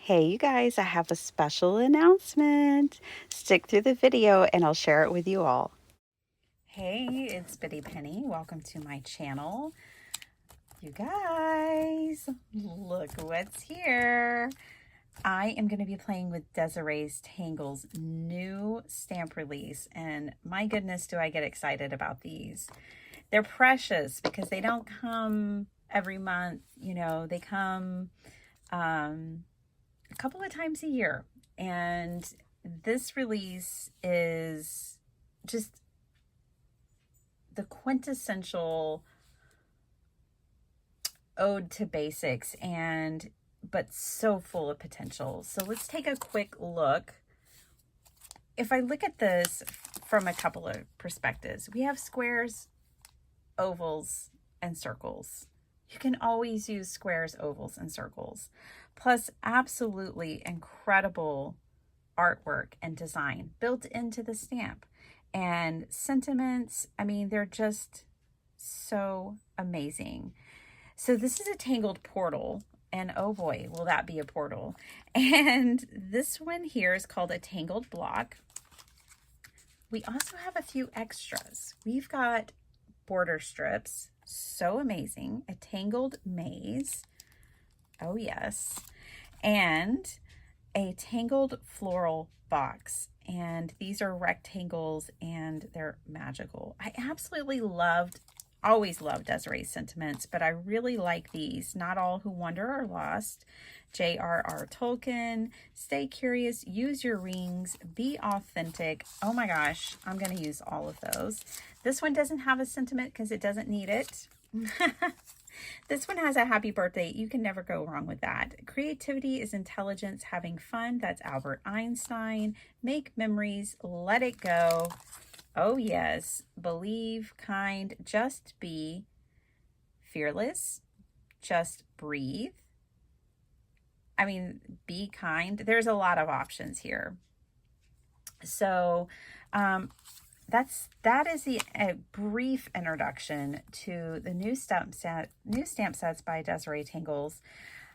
Hey, you guys, I have a special announcement. Stick through the video and I'll share it with you all. Hey, it's Bitty Penny. Welcome to my channel. You guys, look what's here. I am going to be playing with Desiree's Tangle's new stamp release, and my goodness, do I get excited about these. They're precious because they don't come every month. They come a couple of times a year. And this release is just the quintessential ode to basics, but so full of potential. So let's take a quick look. If I look at this from a couple of perspectives, we have squares, ovals, and circles. You can always use squares, ovals, and circles. Plus, absolutely incredible artwork and design built into the stamp. And sentiments, they're just so amazing. So this is a tangled portal. And oh boy, will that be a portal. And this one here is called a tangled block. We also have a few extras. We've got border strips, so amazing, a tangled maze, oh yes, and a tangled floral box. And these are rectangles and they're magical. I absolutely always loved Desiree's sentiments, but I really like these. Not all who wander are lost. J.R.R. Tolkien, stay curious, use your rings, be authentic. Oh my gosh, I'm going to use all of those. This one doesn't have a sentiment because it doesn't need it. This one has a happy birthday. You can never go wrong with that. Creativity is intelligence, having fun. That's Albert Einstein. Make memories, let it go. Oh yes, believe, kind, just be, fearless, just breathe. Be kind. There's a lot of options here. So that is a brief introduction to the new stamp sets by Desiree Tangles.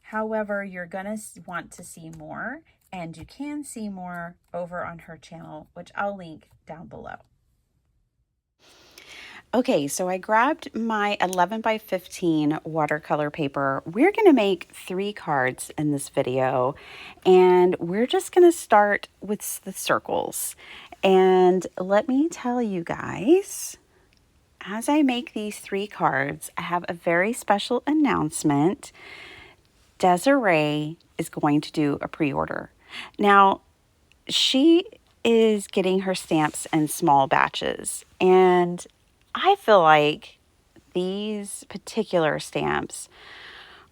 However, you're gonna want to see more, and you can see more over on her channel, which I'll link down below. Okay, so I grabbed my 11 by 15 watercolor paper. We're going to make 3 cards in this video, and we're just going to start with the circles. And let me tell you guys, as I make these 3 cards, I have a very special announcement. Desiree is going to do a pre-order. Now, she is getting her stamps in small batches, and I feel like these particular stamps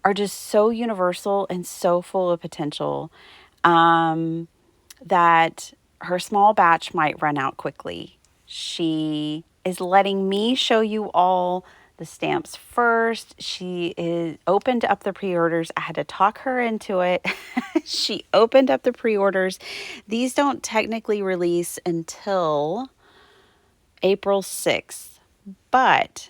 are just so universal and so full of potential that her small batch might run out quickly. She is letting me show you all the stamps first. She is opened up the pre-orders. I had to talk her into it. She opened up the pre-orders. These don't technically release until April 6th. But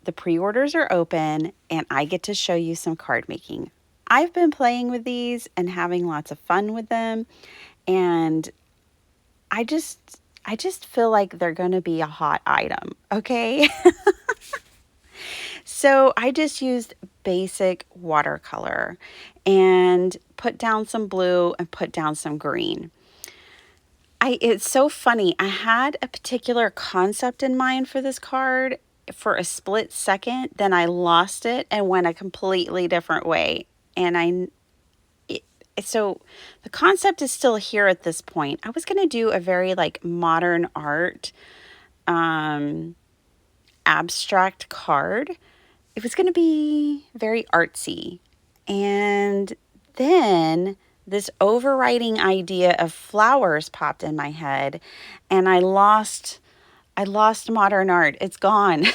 the pre-orders are open and I get to show you some card making. I've been playing with these and having lots of fun with them, and I just feel like they're going to be a hot item, okay? So I just used basic watercolor and put down some blue and put down some green. It's so funny. I had a particular concept in mind for this card for a split second, then I lost it and went a completely different way. So the concept is still here at this point. I was going to do a very modern art, abstract card. It was going to be very artsy. And then this overriding idea of flowers popped in my head, and I lost modern art. It's gone.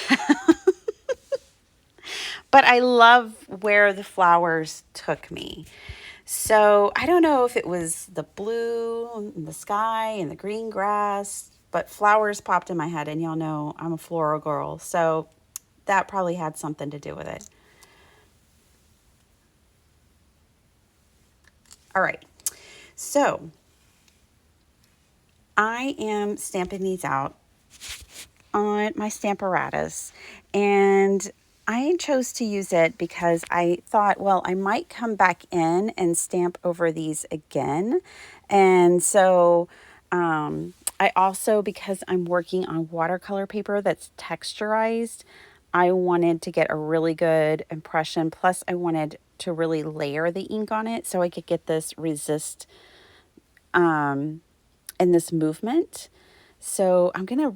But I love where the flowers took me. So I don't know if it was the blue and the sky and the green grass, but flowers popped in my head, and y'all know I'm a floral girl. So that probably had something to do with it. All right, so I am stamping these out on my Stamparatus, and I chose to use it because I thought, well, I might come back in and stamp over these again. And so I also, because I'm working on watercolor paper that's texturized, I wanted to get a really good impression. Plus, I wanted to really layer the ink on it so I could get this resist in this movement. So I'm going to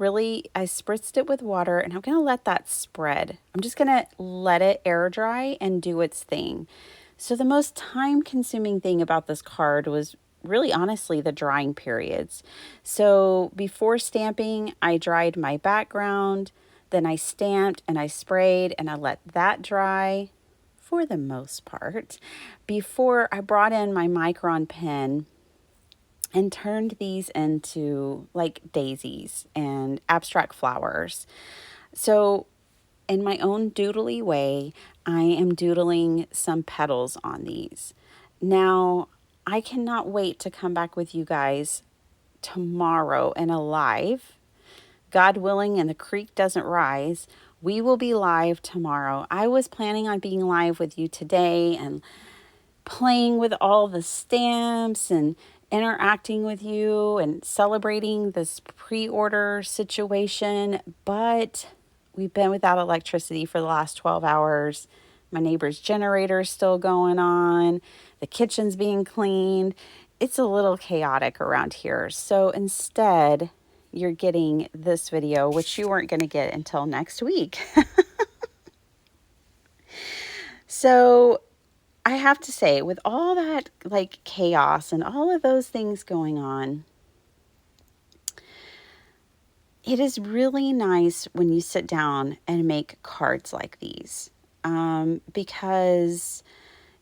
I spritzed it with water and I'm going to let that spread. I'm just going to let it air dry and do its thing. So the most time consuming thing about this card was really honestly the drying periods. So before stamping, I dried my background, then I stamped and I sprayed and I let that dry for the most part before I brought in my Micron pen and turned these into like daisies and abstract flowers. So in my own doodly way, I am doodling some petals on these. Now, I cannot wait to come back with you guys tomorrow in a live. God willing, and the creek doesn't rise, we will be live tomorrow. I was planning on being live with you today and playing with all the stamps and interacting with you and celebrating this pre-order situation, but we've been without electricity for the last 12 hours. My neighbor's generator is still going on. The kitchen's being cleaned. It's a little chaotic around here. So instead, you're getting this video, which you weren't going to get until next week. So I have to say, with all that like chaos and all of those things going on, it is really nice when you sit down and make cards like these. Because,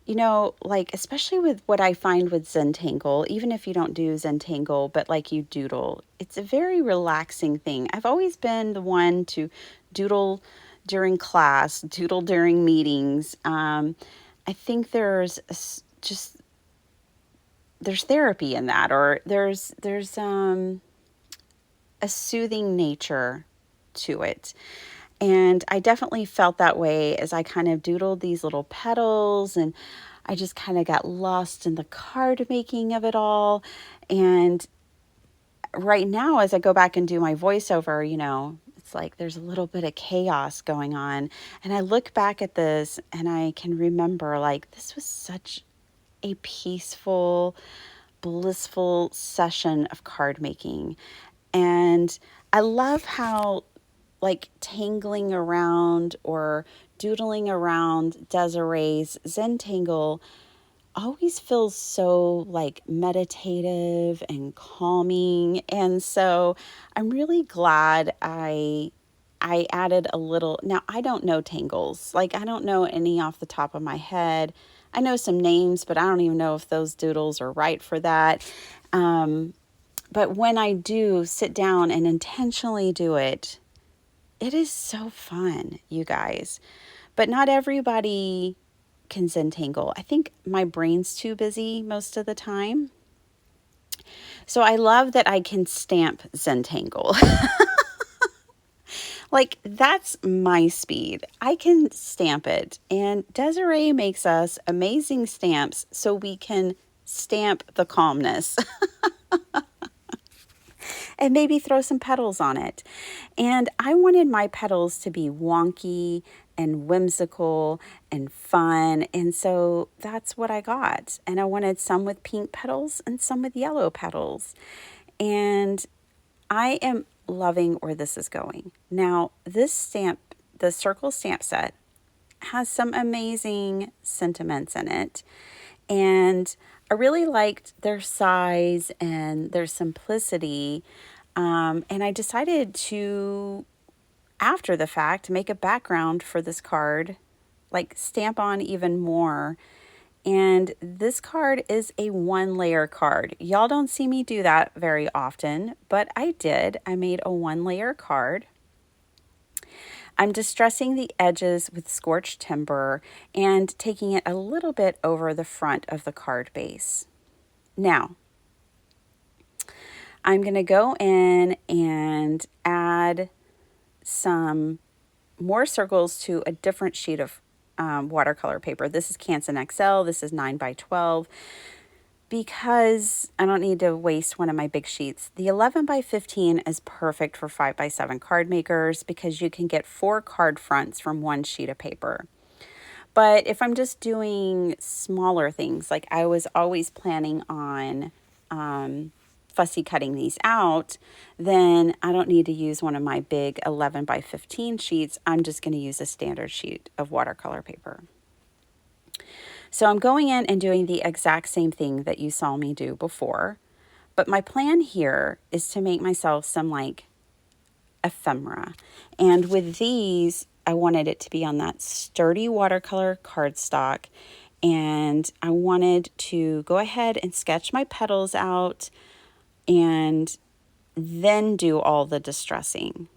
you know, like, especially with what I find with Zentangle, even if you don't do Zentangle, but like you doodle, it's a very relaxing thing. I've always been the one to doodle during class, doodle during meetings. I think just there's therapy in that, or there's a soothing nature to it. And I definitely felt that way as I kind of doodled these little petals, and I just kind of got lost in the card making of it all. And right now, as I go back and do my voiceover, you know, it's like there's a little bit of chaos going on. And I look back at this and I can remember, like, this was such a peaceful, blissful session of card making. And I love how, like, tangling around or doodling around Desiree's Zentangle always feels so like meditative and calming. And so I'm really glad I added a little. Now, I don't know tangles. Like, I don't know any off the top of my head. I know some names, but I don't even know if those doodles are right for that. But when I do sit down and intentionally do it, it is so fun, you guys. But not everybody can Zentangle. I think my brain's too busy most of the time. So I love that I can stamp Zentangle. Like, that's my speed. I can stamp it. And Desiree makes us amazing stamps so we can stamp the calmness. And maybe throw some petals on it. And I wanted my petals to be wonky and whimsical and fun. And so that's what I got. And I wanted some with pink petals and some with yellow petals. And I am loving where this is going. Now, this stamp, the circle stamp set, has some amazing sentiments in it. And I really liked their size and their simplicity. And I decided to, after the fact, make a background for this card, like stamp on even more. And this card is a 1-layer card. Y'all don't see me do that very often, but I did. I made a 1-layer card. I'm distressing the edges with scorched timber and taking it a little bit over the front of the card base. Now, I'm going to go in and add some more circles to a different sheet of watercolor paper. This is Canson XL. This is 9 by 12 because I don't need to waste one of my big sheets. The 11 by 15 is perfect for 5 by 7 card makers because you can get 4 card fronts from one sheet of paper. But if I'm just doing smaller things, like I was always planning on fussy cutting these out, then I don't need to use one of my big 11 by 15 sheets. I'm just going to use a standard sheet of watercolor paper. So I'm going in and doing the exact same thing that you saw me do before. But my plan here is to make myself some like ephemera. And with these, I wanted it to be on that sturdy watercolor cardstock. And I wanted to go ahead and sketch my petals out and then do all the distressing.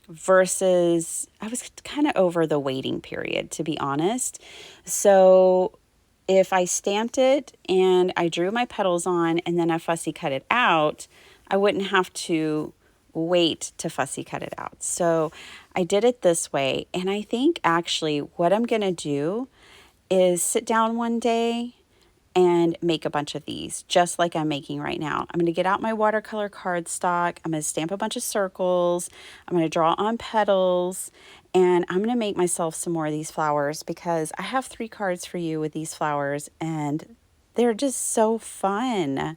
Versus, I was kind of over the waiting period, to be honest. So if I stamped it and I drew my petals on and then I fussy cut it out, I wouldn't have to wait to fussy cut it out. So I did it this way. And I think actually what I'm going to do is sit down one day and make a bunch of these, just like I'm making right now. I'm going to get out my watercolor cardstock. I'm going to stamp a bunch of circles. I'm going to draw on petals, and I'm going to make myself some more of these flowers because I have 3 cards for you with these flowers, and they're just so fun.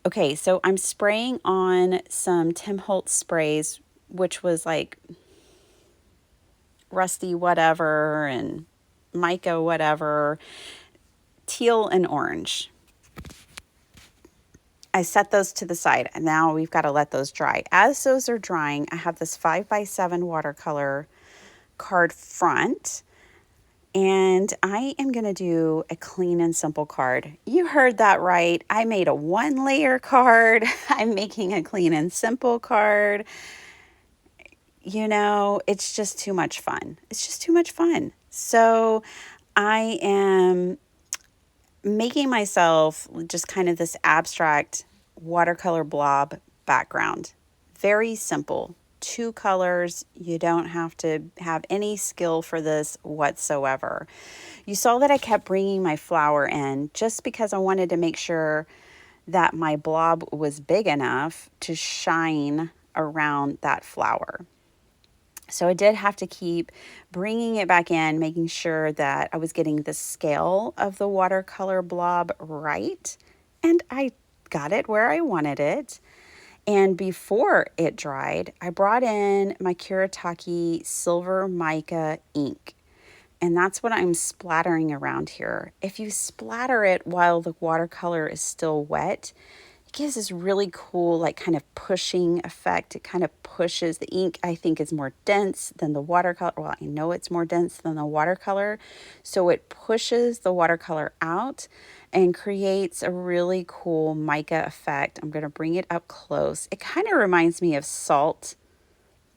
Okay, so I'm spraying on some Tim Holtz sprays, which was like rusty whatever and mica whatever, teal and orange. I set those to the side and now we've got to let those dry. As those are drying, I have this 5 by 7 watercolor card front and I am going to do a clean and simple card. You heard that right. I made a 1-layer card. I'm making a clean and simple card. You know, it's just too much fun. It's just too much fun. So I am making myself just kind of this abstract watercolor blob background. Very simple. 2 colors. You don't have to have any skill for this whatsoever. You saw that I kept bringing my flower in just because I wanted to make sure that my blob was big enough to shine around that flower. So I did have to keep bringing it back in, making sure that I was getting the scale of the watercolor blob right. And I got it where I wanted it. And before it dried, I brought in my Kuretake Silver Mica ink. And that's what I'm splattering around here. If you splatter it while the watercolor is still wet, it gives this really cool, like kind of pushing effect. It kind of pushes the ink, I think, is more dense than the watercolor. Well, I know it's more dense than the watercolor. So it pushes the watercolor out and creates a really cool mica effect. I'm going to bring it up close. It kind of reminds me of salt,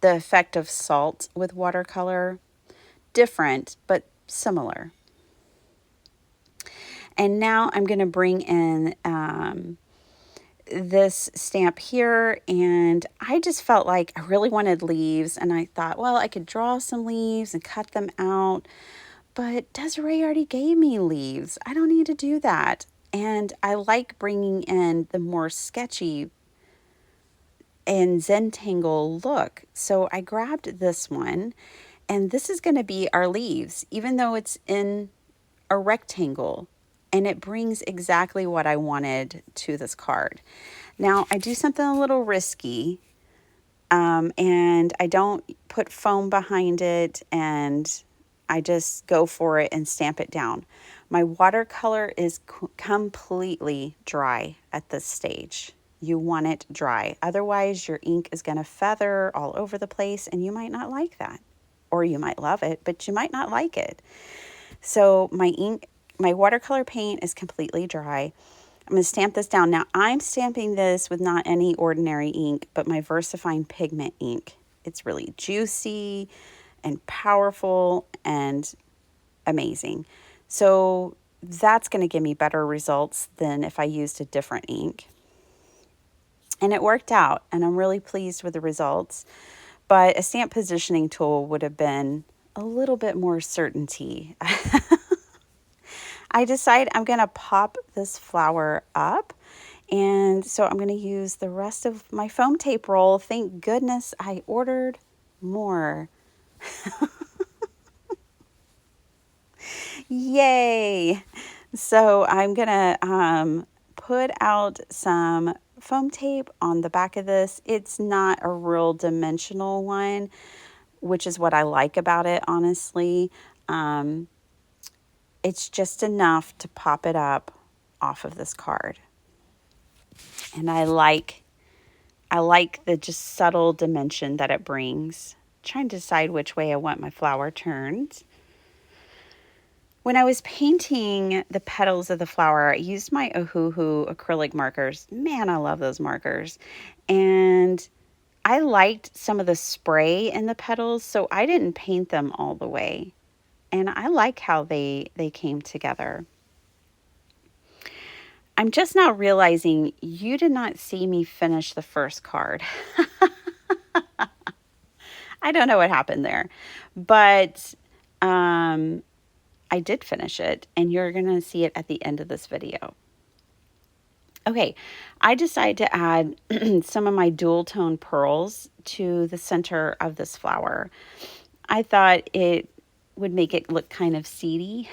the effect of salt with watercolor. Different, but similar. And now I'm going to bring in this stamp here, and I just felt like I really wanted leaves, and I thought, well, I could draw some leaves and cut them out, but Desiree already gave me leaves. I don't need to do that. And I like bringing in the more sketchy and Zentangle look. So I grabbed this one, and this is going to be our leaves, even though it's in a rectangle. And it brings exactly what I wanted to this card. Now, I do something a little risky, and I don't put foam behind it, and I just go for it and stamp it down. My watercolor is completely dry at this stage. You want it dry. Otherwise, your ink is going to feather all over the place, and you might not like that. Or you might love it, but you might not like it. So my watercolor paint is completely dry. I'm going to stamp this down. Now, I'm stamping this with not any ordinary ink, but my VersaFine pigment ink. It's really juicy and powerful and amazing. So that's going to give me better results than if I used a different ink. And it worked out, and I'm really pleased with the results. But a stamp positioning tool would have been a little bit more certainty. I decide I'm going to pop this flower up. And so I'm going to use the rest of my foam tape roll. Thank goodness I ordered more. Yay! So I'm going to put out some foam tape on the back of this. It's not a real dimensional one, which is what I like about it, honestly. It's just enough to pop it up off of this card. And I like the just subtle dimension that it brings. Trying to decide which way I want my flower turned. When I was painting the petals of the flower, I used my Ohuhu acrylic markers. Man, I love those markers. And I liked some of the spray in the petals, so I didn't paint them all the way. And I like how they came together. I'm just now realizing you did not see me finish the first card. I don't know what happened there, but I did finish it, and you're going to see it at the end of this video. Okay, I decided to add some of my dual tone pearls to the center of this flower. I thought it would make it look kind of seedy.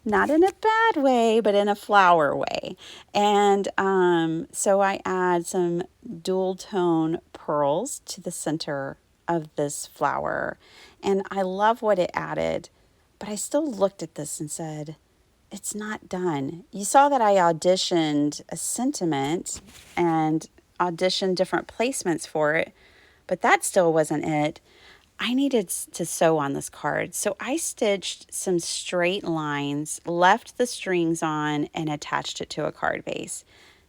Not in a bad way, but in a flower way. And so I add some dual tone pearls to the center of this flower. And I love what it added, but I still looked at this and said, it's not done. You saw that I auditioned a sentiment and auditioned different placements for it, but that still wasn't it. I needed to sew on this card. So I stitched some straight lines, left the strings on, and attached it to a card base.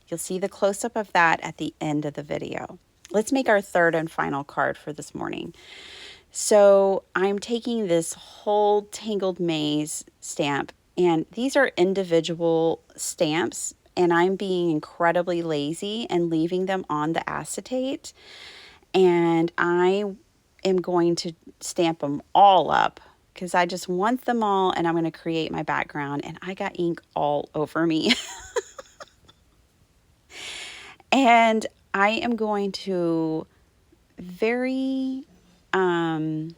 You'll see the close-up of that at the end of the video. Let's make our third and final card for this morning. So I'm taking this whole Tangled Maze stamp, and these are individual stamps, and I'm being incredibly lazy and leaving them on the acetate. And I am going to stamp them all up because I just want them all, and I'm going to create my background, and I got ink all over me. And I am going to very, I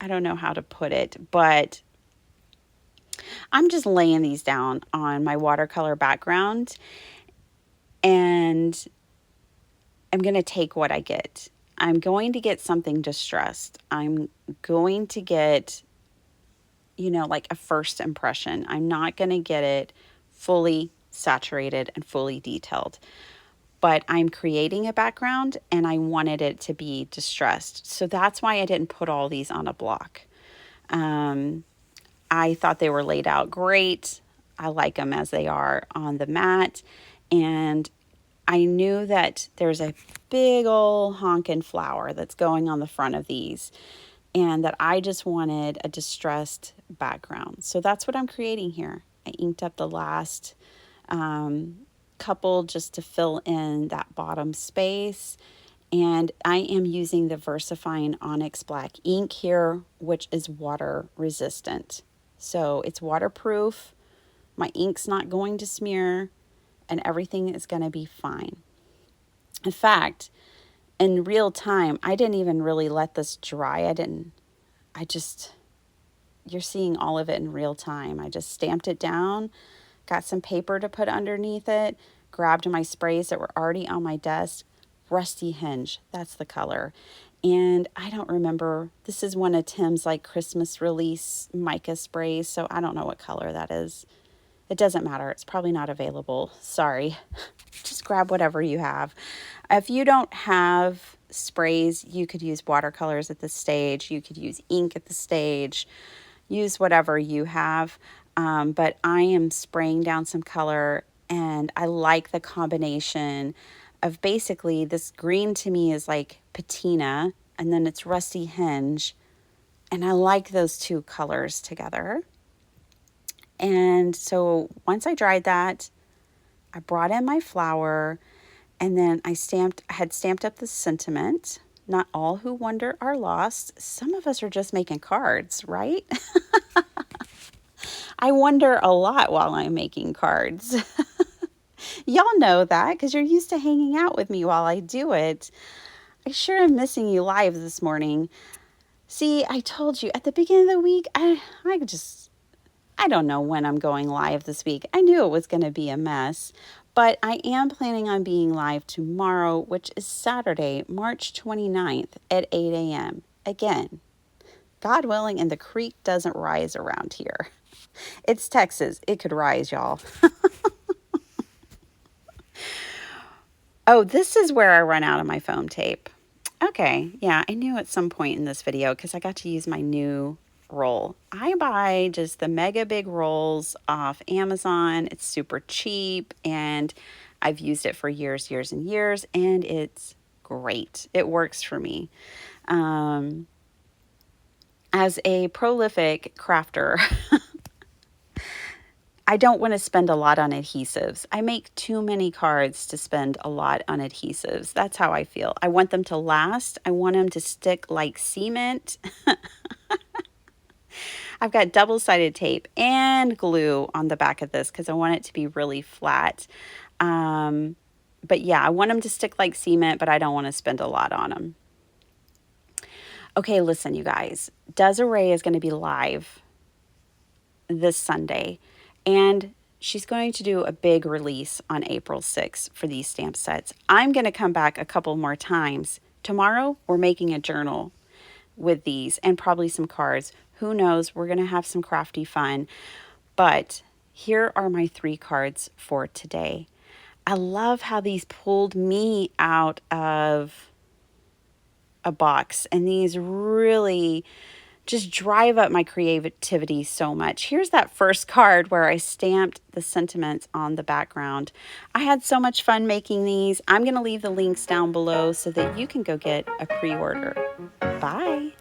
don't know how to put it, but I'm just laying these down on my watercolor background, and I'm going to take what I get. I'm going to get something distressed. I'm going to get, like a first impression. I'm not going to get it fully saturated and fully detailed. But I'm creating a background, and I wanted it to be distressed. So that's why I didn't put all these on a block. I thought they were laid out great. I like them as they are on the mat. And I knew that there's a big old honkin' flower that's going on the front of these, and that I just wanted a distressed background. So that's what I'm creating here. I inked up the last couple just to fill in that bottom space. And I am using the VersaFine Onyx Black ink here, which is water resistant. So it's waterproof. My ink's not going to smear, and everything is going to be fine. In fact, in real time, I didn't even really let this dry. You're seeing all of it in real time. I just stamped it down, got some paper to put underneath it, grabbed my sprays that were already on my desk. Rusty Hinge, that's the color. And I don't remember, this is one of Tim's like Christmas release mica sprays, so I don't know what color that is. It doesn't matter. It's probably not available. Sorry. Just grab whatever you have. If you don't have sprays, you could use watercolors at this stage. You could use ink at the stage. Use whatever you have. But I am spraying down some color, and I like the combination of basically this green to me is like patina, and then it's Rusty Hinge, And I like those two colors together. And so once I dried that, I brought in my flour, and then I had stamped up the sentiment. Not all who wander are lost. Some of us are just making cards, right? I wonder a lot while I'm making cards. Y'all know that because you're used to hanging out with me while I do it. I sure am missing you live this morning. See, I told you at the beginning of the week, I don't know when I'm going live this week. I knew it was going to be a mess, but I am planning on being live tomorrow, which is Saturday, March 29th at 8 a.m. Again, God willing, and the creek doesn't rise around here. It's Texas. It could rise, y'all. Oh, this is where I run out of my foam tape. Okay, yeah, I knew at some point in this video because I got to use my new roll. I buy just the mega big rolls off Amazon. It's super cheap and I've used it for years, and years, and it's great. It works for me. As a prolific crafter, I don't want to spend a lot on adhesives. I make too many cards to spend a lot on adhesives. That's how I feel. I want them to last. I want them to stick like cement. I've got double-sided tape and glue on the back of this because I want it to be really flat. But yeah, I want them to stick like cement, but I don't want to spend a lot on them. Okay, listen, you guys. Desiree is going to be live this Sunday, and she's going to do a big release on April 6th for these stamp sets. I'm going to come back a couple more times. Tomorrow, we're making a journal with these and probably some cards. Who knows? We're going to have some crafty fun. But here are my 3 cards for today. I love how these pulled me out of a box, and these really just drive up my creativity so much. Here's that first card where I stamped the sentiments on the background. I had so much fun making these. I'm going to leave the links down below so that you can go get a pre-order. Bye.